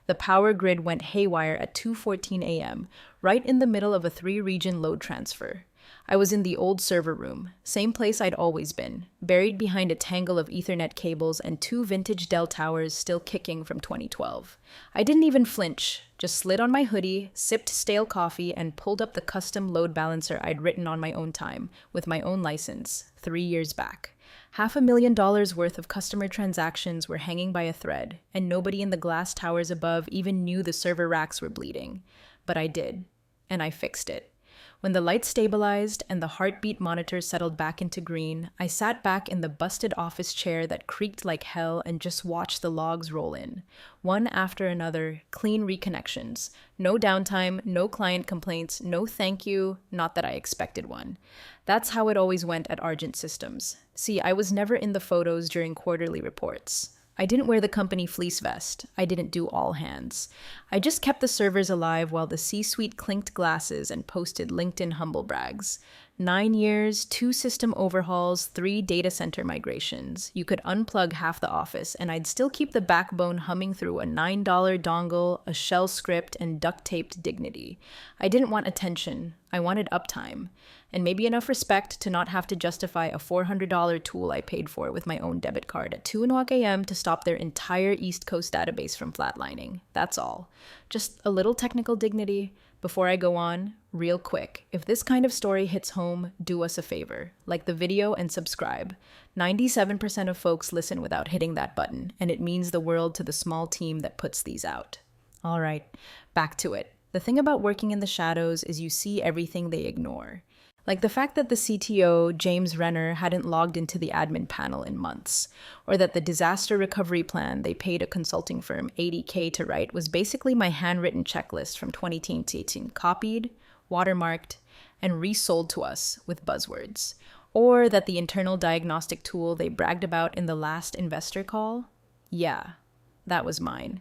The power grid went haywire at 2:14 a.m., right in the middle of a 3-region load transfer. I was in the old server room, same place I'd always been, buried behind a tangle of Ethernet cables and 2 vintage Dell towers still kicking from 2012. I didn't even flinch, just slid on my hoodie, sipped stale coffee, and pulled up the custom load balancer I'd written on my own time, with my own license, 3 years back. $500,000 worth of customer transactions were hanging by a thread, and nobody in the glass towers above even knew the server racks were bleeding. But I did, and I fixed it. When the lights stabilized and the heartbeat monitor settled back into green, I sat back in the busted office chair that creaked like hell and just watched the logs roll in. One after another, clean reconnections. No downtime, no client complaints, no thank you, not that I expected one. That's how it always went at Argent Systems. See, I was never in the photos during quarterly reports. I didn't wear the company fleece vest. I didn't do all hands. I just kept the servers alive while the C-suite clinked glasses and posted LinkedIn humble brags. 9 years, 2 system overhauls, 3 data center migrations. You could unplug half the office, and I'd still keep the backbone humming through a $9 dongle, a shell script, and duct-taped dignity. I didn't want attention. I wanted uptime. And maybe enough respect to not have to justify a $400 tool I paid for with my own debit card at 2 a.m. to stop their entire East Coast database from flatlining. That's all. Just a little technical dignity. Before I go on, real quick, if this kind of story hits home, do us a favor. Like the video and subscribe. 97% of folks listen without hitting that button, and it means the world to the small team that puts these out. All right, back to it. The thing about working in the shadows is you see everything they ignore. Like the fact that the CTO, James Renner, hadn't logged into the admin panel in months, or that the disaster recovery plan they paid a consulting firm $80K to write was basically my handwritten checklist from 2018, copied, watermarked, and resold to us with buzzwords. Or that the internal diagnostic tool they bragged about in the last investor call? Yeah, that was mine.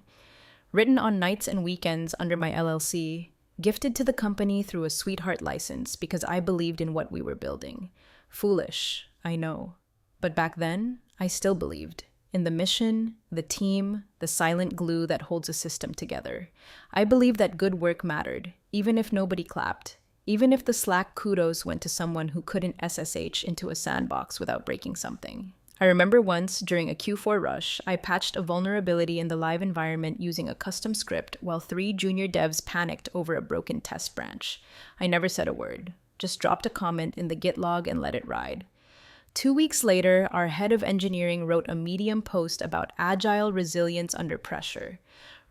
Written on nights and weekends under my LLC, gifted to the company through a sweetheart license because I believed in what we were building. Foolish, I know. But back then, I still believed. In the mission, the team, the silent glue that holds a system together. I believed that good work mattered, even if nobody clapped. Even if the Slack kudos went to someone who couldn't SSH into a sandbox without breaking something. I remember once, during a Q4 rush, I patched a vulnerability in the live environment using a custom script while 3 junior devs panicked over a broken test branch. I never said a word, just dropped a comment in the Git log and let it ride. 2 weeks later, our head of engineering wrote a Medium post about agile resilience under pressure,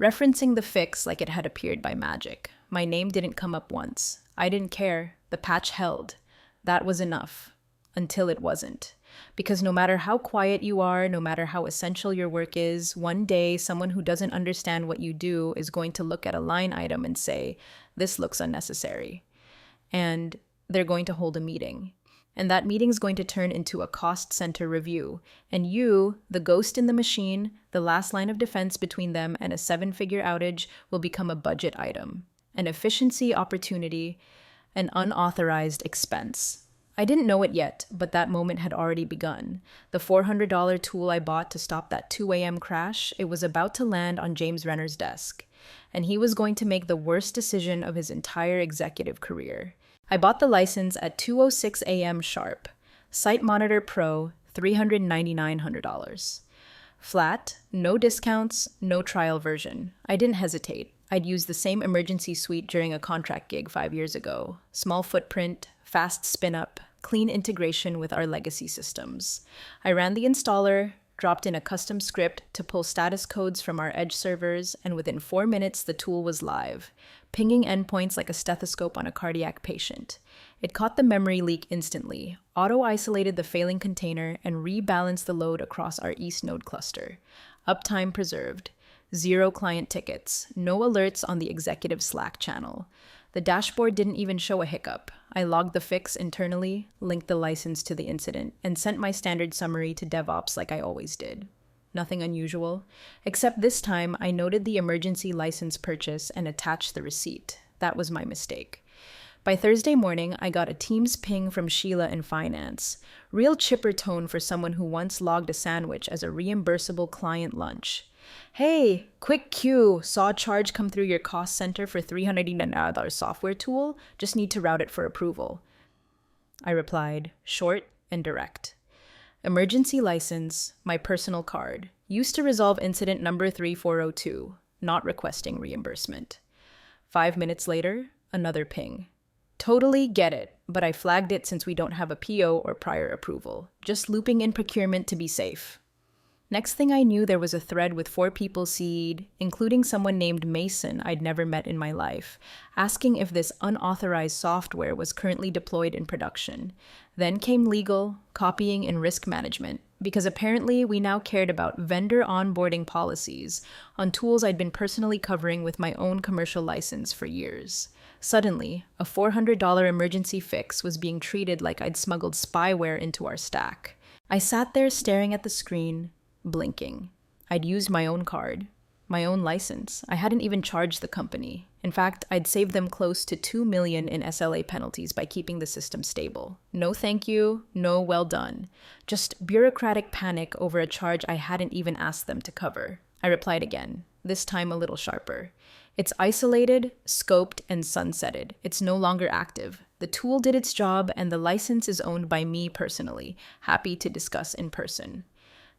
referencing the fix like it had appeared by magic. My name didn't come up once. I didn't care. The patch held. That was enough. Until it wasn't. Because no matter how quiet you are, no matter how essential your work is, one day someone who doesn't understand what you do is going to look at a line item and say, this looks unnecessary. And they're going to hold a meeting. And that meeting's going to turn into a cost center review. And you, the ghost in the machine, the last line of defense between them and a 7-figure outage, will become a budget item, an efficiency opportunity, an unauthorized expense. I didn't know it yet, but that moment had already begun. The $400 tool I bought to stop that 2 a.m. crash, it was about to land on James Renner's desk. And he was going to make the worst decision of his entire executive career. I bought the license at 2:06 a.m. sharp. Site Monitor Pro, $399. Flat, no discounts, no trial version. I didn't hesitate. I'd used the same emergency suite during a contract gig 5 years ago. Small footprint, fast spin-up, clean integration with our legacy systems. I ran the installer, dropped in a custom script to pull status codes from our edge servers, and within 4 minutes the tool was live, pinging endpoints like a stethoscope on a cardiac patient. It caught the memory leak instantly, auto-isolated the failing container, and rebalanced the load across our East Node cluster. Uptime preserved. 0 client tickets. No alerts on the executive Slack channel. The dashboard didn't even show a hiccup. I logged the fix internally, linked the license to the incident, and sent my standard summary to DevOps like I always did. Nothing unusual, except this time I noted the emergency license purchase and attached the receipt. That was my mistake. By Thursday morning, I got a Teams ping from Sheila in finance. Real chipper tone for someone who once logged a sandwich as a reimbursable client lunch. Hey, quick cue. Saw a charge come through your cost center for $300 software tool. Just need to route it for approval. I replied, short and direct. Emergency license, my personal card. Used to resolve incident number 3402. Not requesting reimbursement. 5 minutes later, another ping. Totally get it, but I flagged it since we don't have a PO or prior approval. Just looping in procurement to be safe. Next thing I knew, there was a thread with 4 people CC'd, including someone named Mason I'd never met in my life, asking if this unauthorized software was currently deployed in production. Then came legal, copying, and risk management, because apparently we now cared about vendor onboarding policies on tools I'd been personally covering with my own commercial license for years. Suddenly, a $400 emergency fix was being treated like I'd smuggled spyware into our stack. I sat there staring at the screen, blinking. I'd used my own card, my own license. I hadn't even charged the company. In fact, I'd saved them close to $2 million in SLA penalties by keeping the system stable. No thank you, no well done. Just bureaucratic panic over a charge I hadn't even asked them to cover. I replied again, this time a little sharper. It's isolated, scoped, and sunsetted. It's no longer active. The tool did its job, and the license is owned by me personally. Happy to discuss in person.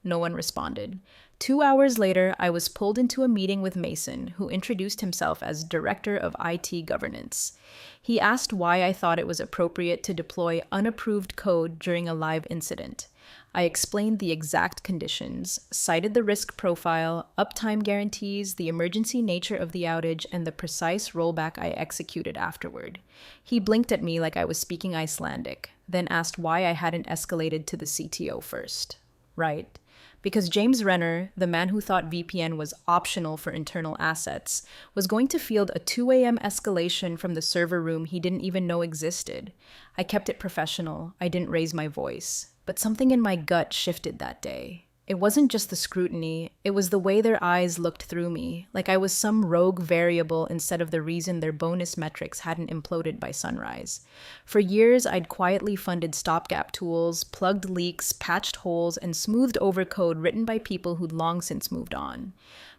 No one responded. 2 hours later, I was pulled into a meeting with Mason, who introduced himself as Director of IT Governance. He asked why I thought it was appropriate to deploy unapproved code during a live incident. I explained the exact conditions, cited the risk profile, uptime guarantees, the emergency nature of the outage, and the precise rollback I executed afterward. He blinked at me like I was speaking Icelandic, then asked why I hadn't escalated to the CTO first. Right. Because James Renner, the man who thought VPN was optional for internal assets, was going to field a 2 a.m. escalation from the server room he didn't even know existed. I kept it professional. I didn't raise my voice. But something in my gut shifted that day. It wasn't just the scrutiny, it was the way their eyes looked through me, like I was some rogue variable instead of the reason their bonus metrics hadn't imploded by sunrise. For years, I'd quietly funded stopgap tools, plugged leaks, patched holes, and smoothed over code written by people who'd long since moved on.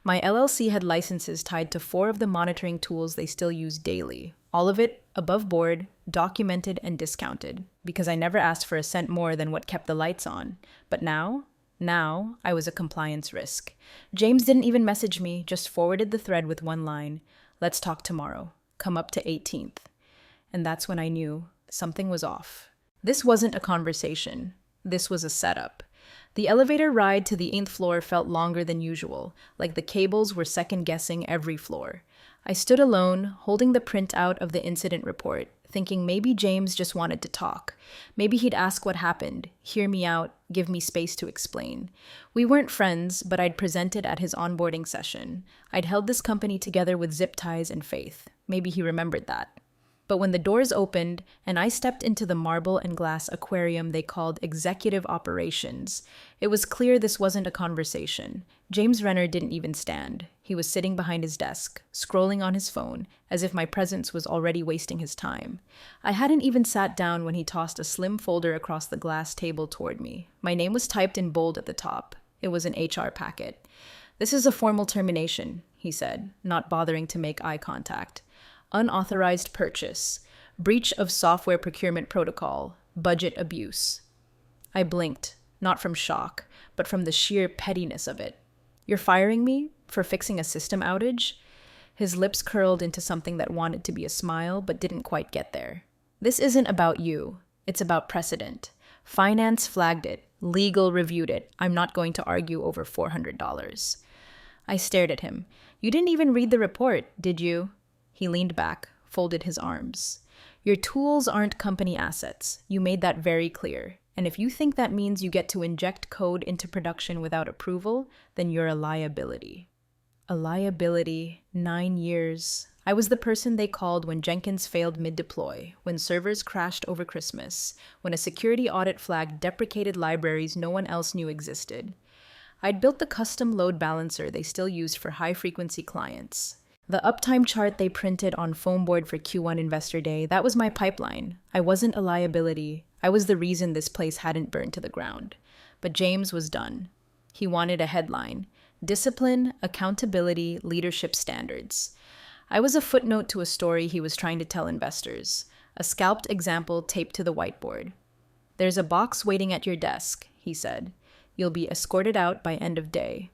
My LLC had licenses tied to 4 of the monitoring tools they still use daily. All of it above board, documented, and discounted, because I never asked for a cent more than what kept the lights on. But now I was a compliance risk. James didn't even message me, just forwarded the thread with one line, "Let's talk tomorrow. Come up to 18th. And that's when I knew something was off. This wasn't a conversation. This was a setup. The elevator ride to the 8th floor felt longer than usual, like the cables were second-guessing every floor. I stood alone, holding the printout of the incident report, thinking maybe James just wanted to talk. Maybe he'd ask what happened, hear me out, give me space to explain. We weren't friends, but I'd presented at his onboarding session. I'd held this company together with zip ties and faith. Maybe he remembered that. But when the doors opened and I stepped into the marble and glass aquarium they called executive operations, it was clear this wasn't a conversation. James Renner didn't even stand. He was sitting behind his desk, scrolling on his phone, as if my presence was already wasting his time. I hadn't even sat down when he tossed a slim folder across the glass table toward me. My name was typed in bold at the top. It was an HR packet. "This is a formal termination," he said, not bothering to make eye contact. "Unauthorized purchase, breach of software procurement protocol, budget abuse." I blinked, not from shock, but from the sheer pettiness of it. "You're firing me for fixing a system outage?" His lips curled into something that wanted to be a smile, but didn't quite get there. "This isn't about you. It's about precedent. Finance flagged it. Legal reviewed it. I'm not going to argue over $400. I stared at him. "You didn't even read the report, did you?" He leaned back, folded his arms. "Your tools aren't company assets. You made that very clear. And if you think that means you get to inject code into production without approval, then you're a liability." A liability. 9 years. I was the person they called when Jenkins failed mid-deploy, when servers crashed over Christmas, when a security audit flagged deprecated libraries no one else knew existed. I'd built the custom load balancer they still used for high-frequency clients. The uptime chart they printed on foam board for Q1 Investor Day, that was my pipeline. I wasn't a liability. I was the reason this place hadn't burned to the ground. But James was done. He wanted a headline. Discipline, accountability, leadership standards. I was a footnote to a story he was trying to tell investors, a scalped example taped to the whiteboard. "There's a box waiting at your desk," he said. "You'll be escorted out by end of day."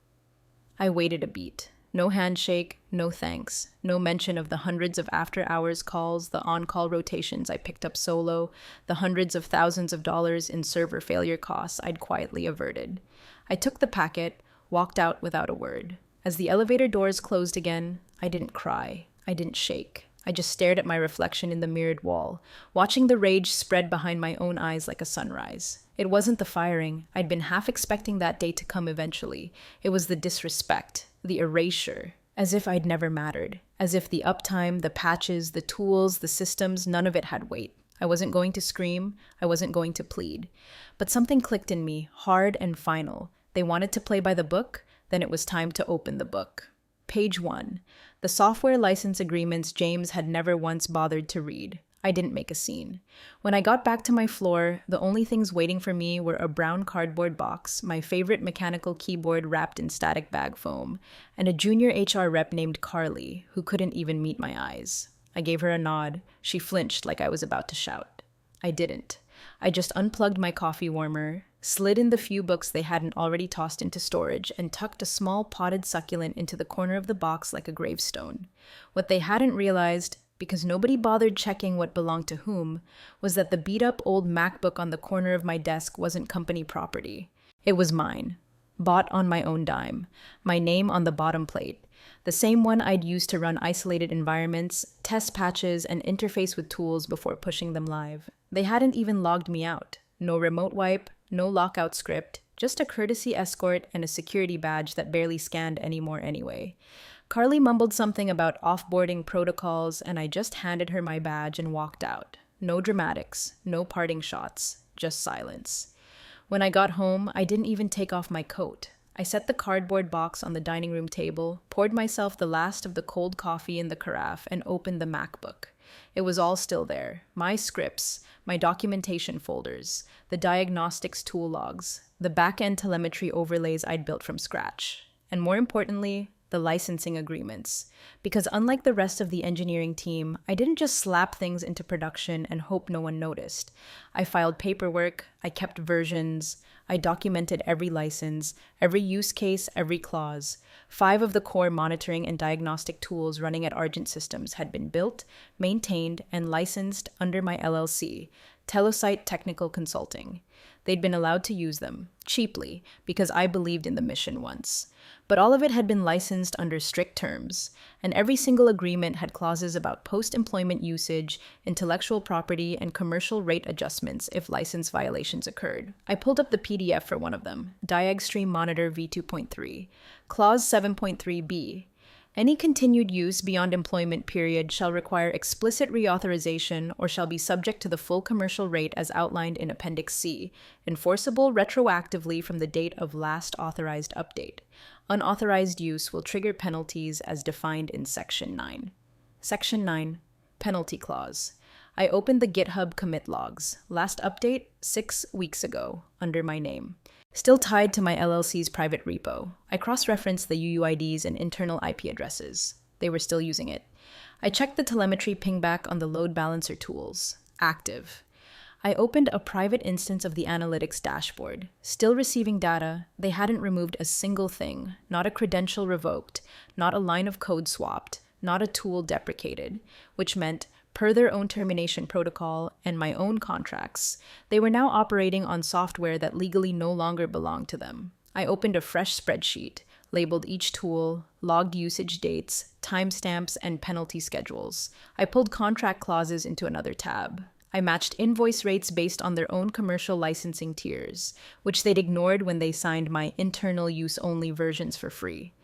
I waited a beat. No handshake, no thanks, no mention of the hundreds of after-hours calls, the on-call rotations I picked up solo, the hundreds of thousands of dollars in server failure costs I'd quietly averted. I took the packet, walked out without a word. As the elevator doors closed again, I didn't cry. I didn't shake. I just stared at my reflection in the mirrored wall, watching the rage spread behind my own eyes like a sunrise. It wasn't the firing. I'd been half expecting that day to come eventually. It was the disrespect, the erasure, as if I'd never mattered, as if the uptime, the patches, the tools, the systems, none of it had weight. I wasn't going to scream. I wasn't going to plead. But something clicked in me, hard and final. They wanted to play by the book, then it was time to open the book. Page 1. The software license agreements James had never once bothered to read. I didn't make a scene. When I got back to my floor, the only things waiting for me were a brown cardboard box, my favorite mechanical keyboard wrapped in static bag foam, and a junior HR rep named Carly, who couldn't even meet my eyes. I gave her a nod. She flinched like I was about to shout. I didn't. I just unplugged my coffee warmer, slid in the few books they hadn't already tossed into storage, and tucked a small potted succulent into the corner of the box like a gravestone. What they hadn't realized, because nobody bothered checking what belonged to whom, was that the beat-up old MacBook on the corner of my desk wasn't company property. It was mine. Bought on my own dime. My name on the bottom plate. The same one I'd used to run isolated environments, test patches, and interface with tools before pushing them live. They hadn't even logged me out. No remote wipe, no lockout script, just a courtesy escort and a security badge that barely scanned anymore anyway. Carly mumbled something about off-boarding protocols, and I just handed her my badge and walked out. No dramatics, no parting shots, just silence. When I got home, I didn't even take off my coat. I set the cardboard box on the dining room table, poured myself the last of the cold coffee in the carafe, and opened the MacBook. It was all still there. My scripts, my documentation folders, the diagnostics tool logs, the back-end telemetry overlays I'd built from scratch. And more importantly, the licensing agreements. Because unlike the rest of the engineering team, I didn't just slap things into production and hope no one noticed. I filed paperwork, I kept versions, I documented every license, every use case, every clause. 5 of the core monitoring and diagnostic tools running at Argent Systems had been built, maintained, and licensed under my LLC, Telesite Technical Consulting. They'd been allowed to use them, cheaply, because I believed in the mission once. But all of it had been licensed under strict terms, and every single agreement had clauses about post-employment usage, intellectual property, and commercial rate adjustments if license violations occurred. I pulled up the PDF for one of them, Diagstream Monitor v2.3, Clause 7.3b. Any continued use beyond employment period shall require explicit reauthorization or shall be subject to the full commercial rate as outlined in Appendix C, enforceable retroactively from the date of last authorized update. Unauthorized use will trigger penalties as defined in Section 9. Section 9. Penalty Clause. I opened the GitHub commit logs. Last update, 6 weeks ago, under my name. Still tied to my LLC's private repo. I cross-referenced the UUIDs and internal IP addresses. They were still using it. I checked the telemetry pingback on the load balancer tools. Active. I opened a private instance of the analytics dashboard. Still receiving data, they hadn't removed a single thing. Not a credential revoked, not a line of code swapped, not a tool deprecated, which meant per their own termination protocol and my own contracts, they were now operating on software that legally no longer belonged to them. I opened a fresh spreadsheet, labeled each tool, logged usage dates, timestamps, and penalty schedules. I pulled contract clauses into another tab. I matched invoice rates based on their own commercial licensing tiers, which they'd ignored when they signed my internal use-only versions for free.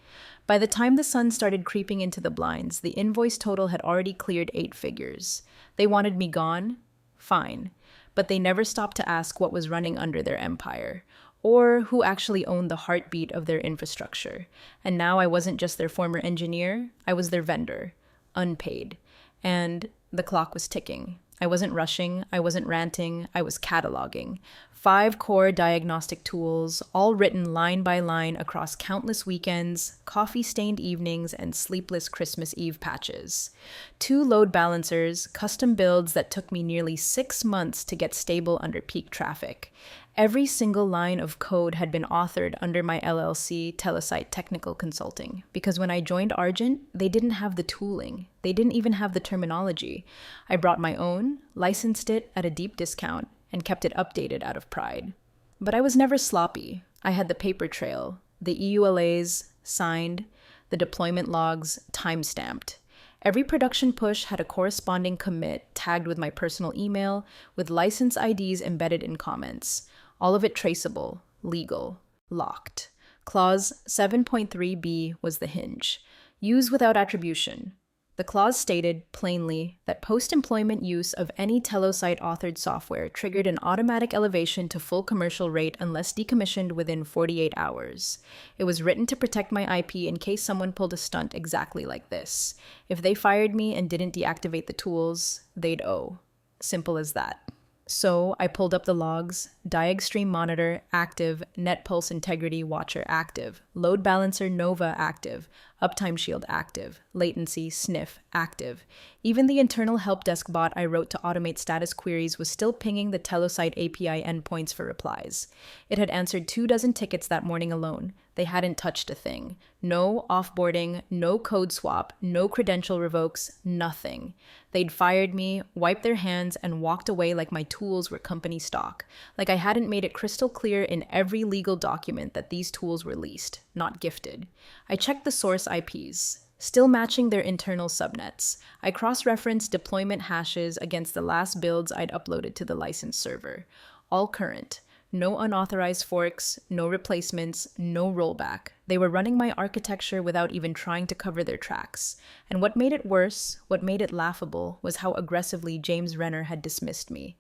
By the time the sun started creeping into the blinds, the invoice total had already cleared 8 figures. They wanted me gone? Fine. But they never stopped to ask what was running under their empire, or who actually owned the heartbeat of their infrastructure. And now I wasn't just their former engineer, I was their vendor, unpaid. And the clock was ticking. I wasn't rushing, I wasn't ranting, I was cataloging. 5 core diagnostic tools, all written line by line across countless weekends, coffee-stained evenings, and sleepless Christmas Eve patches. 2 load balancers, custom builds that took me nearly 6 months to get stable under peak traffic. Every single line of code had been authored under my LLC, Telesite Technical Consulting, because when I joined Argent, they didn't have the tooling. They didn't even have the terminology. I brought my own, licensed it at a deep discount, and kept it updated out of pride. But I was never sloppy. I had the paper trail, the EULAs signed, the deployment logs time-stamped. Every production push had a corresponding commit tagged with my personal email, with license IDs embedded in comments. All of it traceable, legal, locked. Clause 7.3b was the hinge. Use without attribution. The clause stated, plainly, that post-employment use of any Telesite-authored software triggered an automatic elevation to full commercial rate unless decommissioned within 48 hours. It was written to protect my IP in case someone pulled a stunt exactly like this. If they fired me and didn't deactivate the tools, they'd owe. Simple as that. So I pulled up the logs, Diagstream Monitor active, Net Pulse Integrity Watcher active, Load Balancer Nova active, Uptime Shield active, Latency Sniff active. Even the internal help desk bot I wrote to automate status queries was still pinging the Telesite API endpoints for replies. It had answered 24 tickets that morning alone. They hadn't touched a thing. No offboarding, no code swap, no credential revokes, nothing. They'd fired me, wiped their hands, and walked away like my tools were company stock. Like I hadn't made it crystal clear in every legal document that these tools were leased, not gifted. I checked the source IPs, still matching their internal subnets. I cross-referenced deployment hashes against the last builds I'd uploaded to the license server. All current. No unauthorized forks, no replacements, no rollback. They were running my architecture without even trying to cover their tracks. And what made it worse, what made it laughable, was how aggressively James Renner had dismissed me.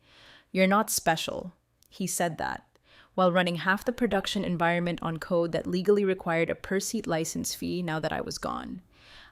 "You're not special." He said that, while running half the production environment on code that legally required a per-seat license fee now that I was gone.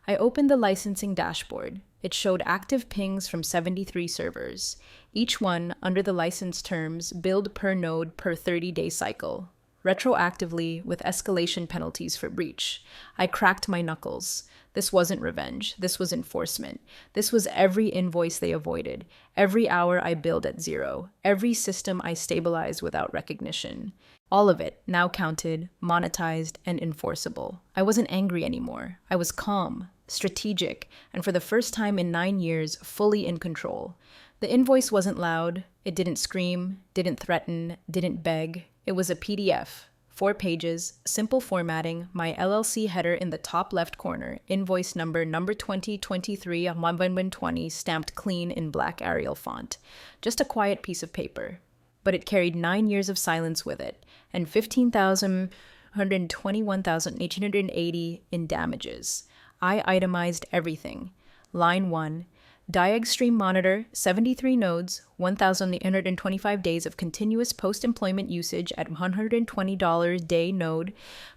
I opened the licensing dashboard. It showed active pings from 73 servers, each one, under the license terms, billed per node per 30-day cycle, retroactively with escalation penalties for breach. I cracked my knuckles. This wasn't revenge. This was enforcement. This was every invoice they avoided, every hour I billed at zero, every system I stabilized without recognition. All of it, now counted, monetized, and enforceable. I wasn't angry anymore. I was calm, strategic, and for the first time in 9 years, fully in control. The invoice wasn't loud. It didn't scream, didn't threaten, didn't beg. It was a PDF. 4 pages, simple formatting, my LLC header in the top left corner, invoice number 2023 on 1120, stamped clean in black Arial font. Just a quiet piece of paper. But it carried 9 years of silence with it, and 121,880 in damages. I itemized everything. Line 1, Diagstream Monitor, 73 nodes, 1,825 days of continuous post-employment usage at $120 day node,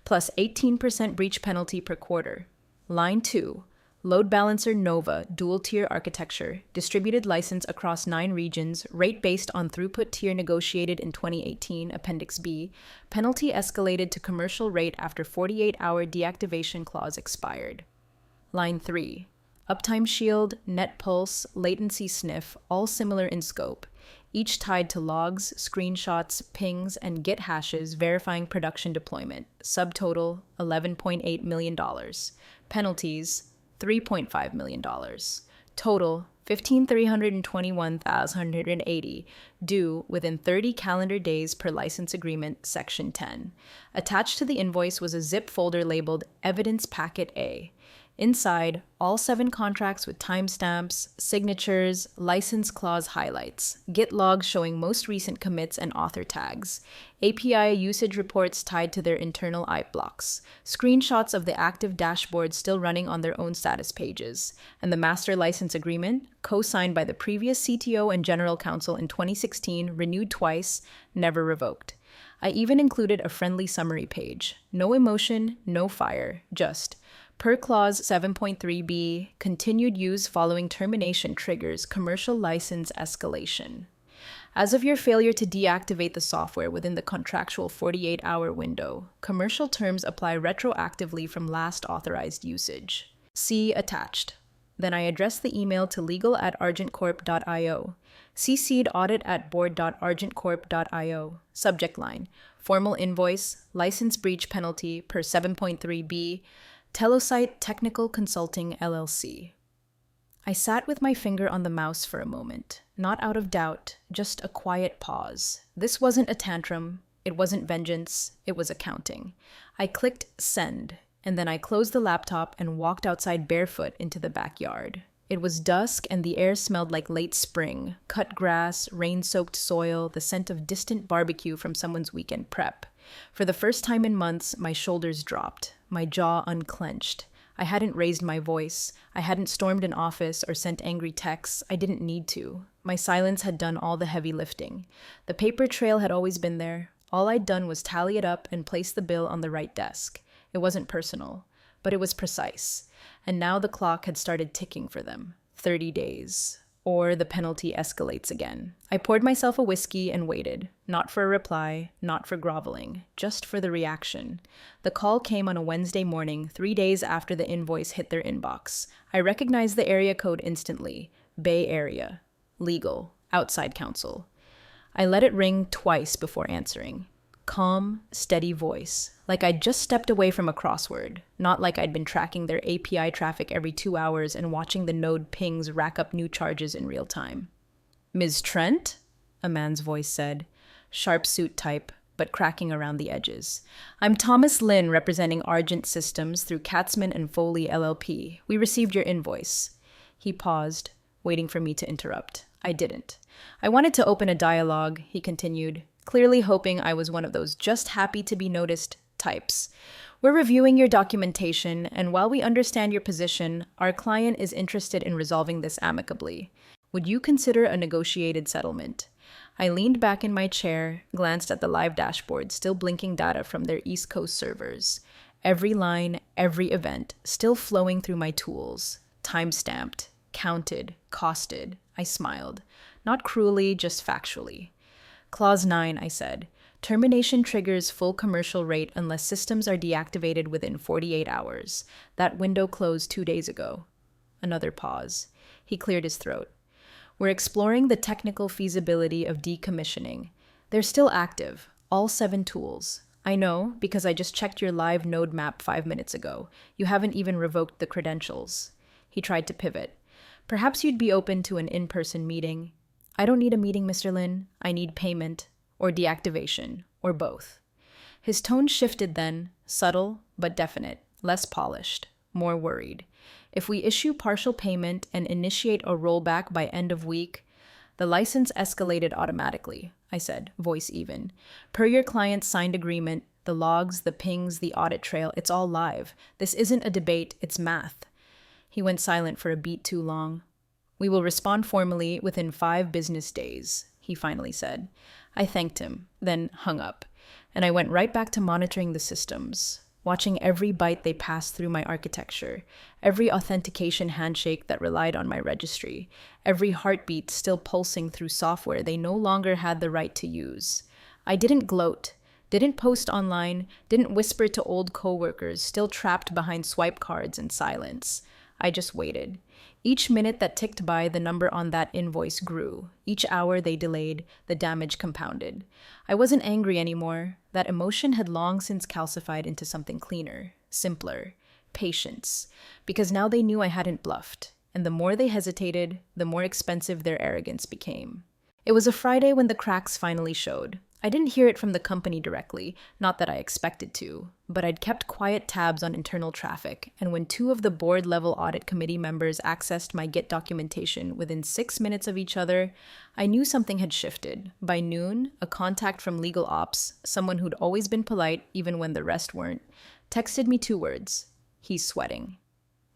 plus 18% breach penalty per quarter. Line 2, Load Balancer Nova, dual-tier architecture, distributed license across 9 regions, rate based on throughput tier negotiated in 2018, Appendix B, penalty escalated to commercial rate after 48-hour deactivation clause expired. Line 3, Uptime Shield, Net Pulse, Latency Sniff, all similar in scope, each tied to logs, screenshots, pings, and Git hashes verifying production deployment. Subtotal, $11.8 million. Penalties, $3.5 million. Total, $15,321,180, due within 30 calendar days per license agreement, Section 10. Attached to the invoice was a zip folder labeled Evidence Packet A. Inside, all 7 contracts with timestamps, signatures, license clause highlights, Git logs showing most recent commits and author tags, API usage reports tied to their internal IP blocks, screenshots of the active dashboard still running on their own status pages, and the master license agreement, co-signed by the previous CTO and general counsel in 2016, renewed twice, never revoked. I even included a friendly summary page. No emotion, no fire, just per clause 7.3b, continued use following termination triggers commercial license escalation. As of your failure to deactivate the software within the contractual 48-hour window, commercial terms apply retroactively from last authorized usage. See attached. Then I addressed the email to legal@argentcorp.io. CC'd audit@board.argentcorp.io. Subject line: formal invoice, license breach penalty per 7.3b, Telosite Technical Consulting LLC. I sat with my finger on the mouse for a moment, not out of doubt, just a quiet pause. This wasn't a tantrum, it wasn't vengeance, it was accounting. I clicked send, and then I closed the laptop and walked outside barefoot into the backyard. It was dusk and the air smelled like late spring, cut grass, rain-soaked soil, the scent of distant barbecue from someone's weekend prep. For the first time in months, my shoulders dropped, my jaw unclenched. I hadn't raised my voice. I hadn't stormed an office or sent angry texts. I didn't need to. My silence had done all the heavy lifting. The paper trail had always been there. All I'd done was tally it up and place the bill on the right desk. It wasn't personal, but it was precise. And now the clock had started ticking for them. 30 days. Or the penalty escalates again. I poured myself a whiskey and waited. Not for a reply, not for groveling, just for the reaction. The call came on a Wednesday morning, 3 days after the invoice hit their inbox. I recognized the area code instantly. Bay Area. Legal. Outside counsel. I let it ring twice before answering. Calm, steady voice, like I'd just stepped away from a crossword, not like I'd been tracking their API traffic every 2 hours and watching the node pings rack up new charges in real time. "Ms. Trent?" a man's voice said, sharp suit type, but cracking around the edges. "I'm Thomas Lin, representing Argent Systems through Katzman and Foley LLP. We received your invoice." He paused, waiting for me to interrupt. I didn't. "I wanted to open a dialogue," he continued, clearly hoping I was one of those just happy to be noticed types. "We're reviewing your documentation, and while we understand your position, our client is interested in resolving this amicably. Would you consider a negotiated settlement?" I leaned back in my chair, glanced at the live dashboard, still blinking data from their East Coast servers. Every line, every event, still flowing through my tools. Time-stamped, counted, costed. I smiled. Not cruelly, just factually. Clause 9, I said. Termination triggers full commercial rate unless systems are deactivated within 48 hours. That window closed 2 days ago. Another pause. He cleared his throat. "We're exploring the technical feasibility of decommissioning. They're still active, all 7 tools. I know, because I just checked your live node map 5 minutes ago. You haven't even revoked the credentials." He tried to pivot. "Perhaps you'd be open to an in-person meeting." "I don't need a meeting, Mr. Lin. I need payment, or deactivation, or both." His tone shifted then, subtle but definite, less polished, more worried. "If we issue partial payment and initiate a rollback by end of week..." "The license escalated automatically," I said, voice even. "Per your client's signed agreement, the logs, the pings, the audit trail, it's all live. This isn't a debate, it's math." He went silent for a beat too long. "We will respond formally within 5 business days," he finally said. I thanked him, then hung up, and I went right back to monitoring the systems, watching every byte they passed through my architecture, every authentication handshake that relied on my registry, every heartbeat still pulsing through software they no longer had the right to use. I didn't gloat, didn't post online, didn't whisper to old coworkers still trapped behind swipe cards and silence. I just waited. Each minute that ticked by, the number on that invoice grew. Each hour they delayed, the damage compounded. I wasn't angry anymore. That emotion had long since calcified into something cleaner, simpler, patience. Because now they knew I hadn't bluffed. And the more they hesitated, the more expensive their arrogance became. It was a Friday when the cracks finally showed. I didn't hear it from the company directly, not that I expected to, but I'd kept quiet tabs on internal traffic, and when 2 of the board-level audit committee members accessed my Git documentation within 6 minutes of each other, I knew something had shifted. By noon, a contact from legal ops, someone who'd always been polite even when the rest weren't, texted me 2 words: "He's sweating."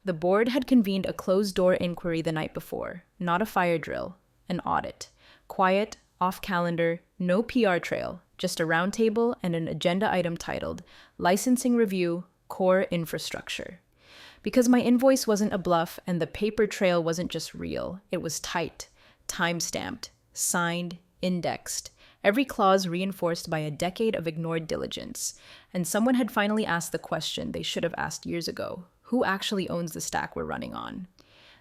The board had convened a closed-door inquiry the night before, not a fire drill, an audit. Quiet, off-calendar, no PR trail, just a roundtable and an agenda item titled Licensing Review, Core Infrastructure. Because my invoice wasn't a bluff and the paper trail wasn't just real, it was tight, time-stamped, signed, indexed, every clause reinforced by a decade of ignored diligence. And someone had finally asked the question they should have asked years ago: who actually owns the stack we're running on?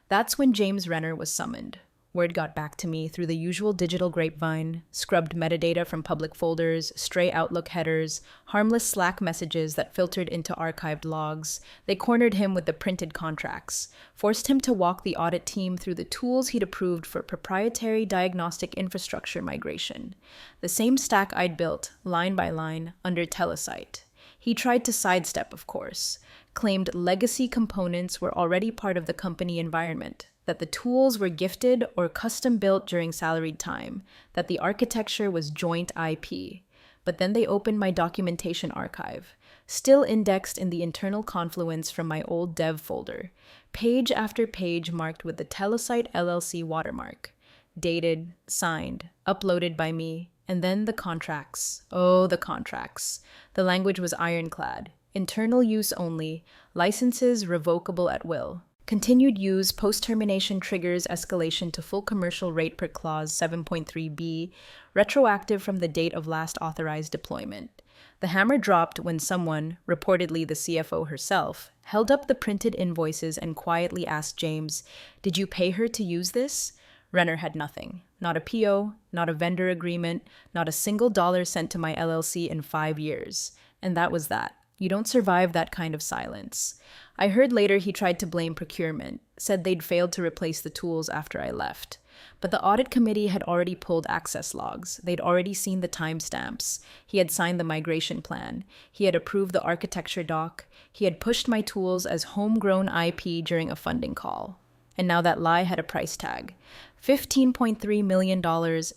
That's when James Renner was summoned. Word got back to me through the usual digital grapevine, scrubbed metadata from public folders, stray Outlook headers, harmless Slack messages that filtered into archived logs. They cornered him with the printed contracts, forced him to walk the audit team through the tools he'd approved for proprietary diagnostic infrastructure migration. The same stack I'd built, line by line, under Telesite. He tried to sidestep, of course, claimed legacy components were already part of the company environment, that the tools were gifted or custom built during salaried time, that the architecture was joint IP. But then they opened my documentation archive, still indexed in the internal confluence from my old dev folder, page after page marked with the Telesite LLC watermark, dated, signed, uploaded by me, and then the contracts. Oh, the contracts. The language was ironclad. Internal use only, licenses revocable at will. Continued use post-termination triggers escalation to full commercial rate per clause 7.3b, retroactive from the date of last authorized deployment. The hammer dropped when someone, reportedly the CFO herself, held up the printed invoices and quietly asked James, "Did you pay her to use this?" Renner had nothing. Not a PO, not a vendor agreement, not a single dollar sent to my LLC in 5 years. And that was that. You don't survive that kind of silence. I heard later he tried to blame procurement, said they'd failed to replace the tools after I left. But the audit committee had already pulled access logs. They'd already seen the timestamps. He had signed the migration plan. He had approved the architecture doc. He had pushed my tools as homegrown IP during a funding call. And now that lie had a price tag. $15.3 million,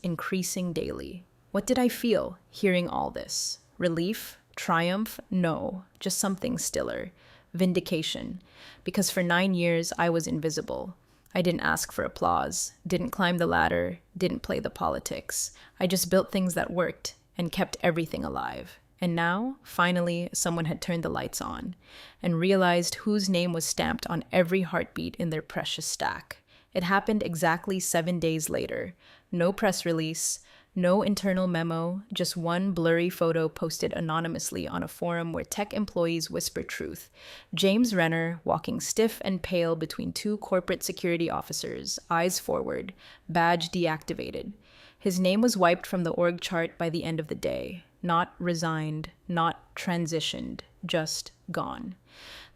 increasing daily. What did I feel hearing all this? Relief? Triumph? No, just something stiller. Vindication. Because for 9 years, I was invisible. I didn't ask for applause, didn't climb the ladder, didn't play the politics. I just built things that worked and kept everything alive. And now, finally, someone had turned the lights on and realized whose name was stamped on every heartbeat in their precious stack. It happened exactly 7 days later. No press release, no internal memo, just one blurry photo posted anonymously on a forum where tech employees whisper truth. James Renner, walking stiff and pale between two corporate security officers, eyes forward, badge deactivated. His name was wiped from the org chart by the end of the day. Not resigned, not transitioned, just gone.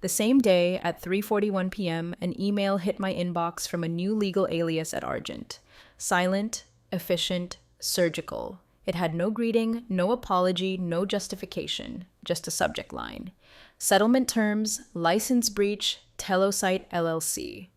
The same day, at 3:41 p.m., an email hit my inbox from a new legal alias at Argent. Silent, efficient, surgical. It had no greeting, no apology, no justification, just a subject line. Settlement terms, license breach, Telesite LLC.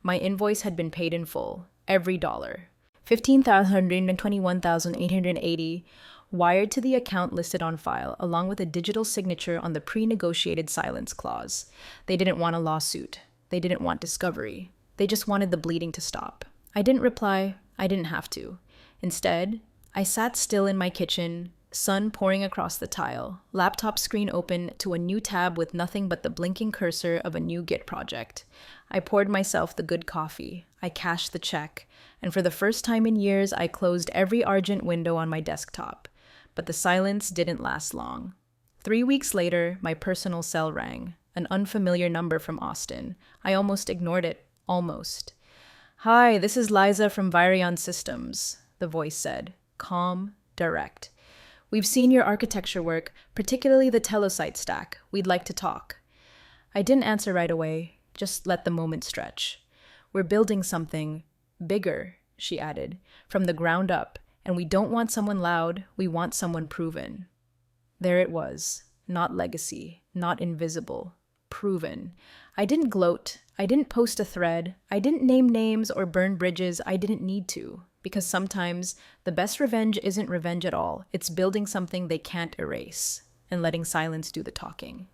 My invoice had been paid in full, every dollar. $15,121,880, wired to the account listed on file, along with a digital signature on the pre-negotiated silence clause. They didn't want a lawsuit. They didn't want discovery. They just wanted the bleeding to stop. I didn't reply. I didn't have to. Instead, I sat still in my kitchen, sun pouring across the tile, laptop screen open to a new tab with nothing but the blinking cursor of a new Git project. I poured myself the good coffee. I cashed the check. And for the first time in years, I closed every Argent window on my desktop. But the silence didn't last long. 3 weeks later, my personal cell rang, an unfamiliar number from Austin. I almost ignored it. Almost. "Hi, this is Liza from Virion Systems," the voice said, calm, direct. "We've seen your architecture work, particularly the Telesite stack. We'd like to talk." I didn't answer right away, just let the moment stretch. "We're building something bigger," she added, "from the ground up, and we don't want someone loud, we want someone proven." There it was, not legacy, not invisible, proven. I didn't gloat, I didn't post a thread, I didn't name names or burn bridges I didn't need to. Because sometimes the best revenge isn't revenge at all. It's building something they can't erase and letting silence do the talking.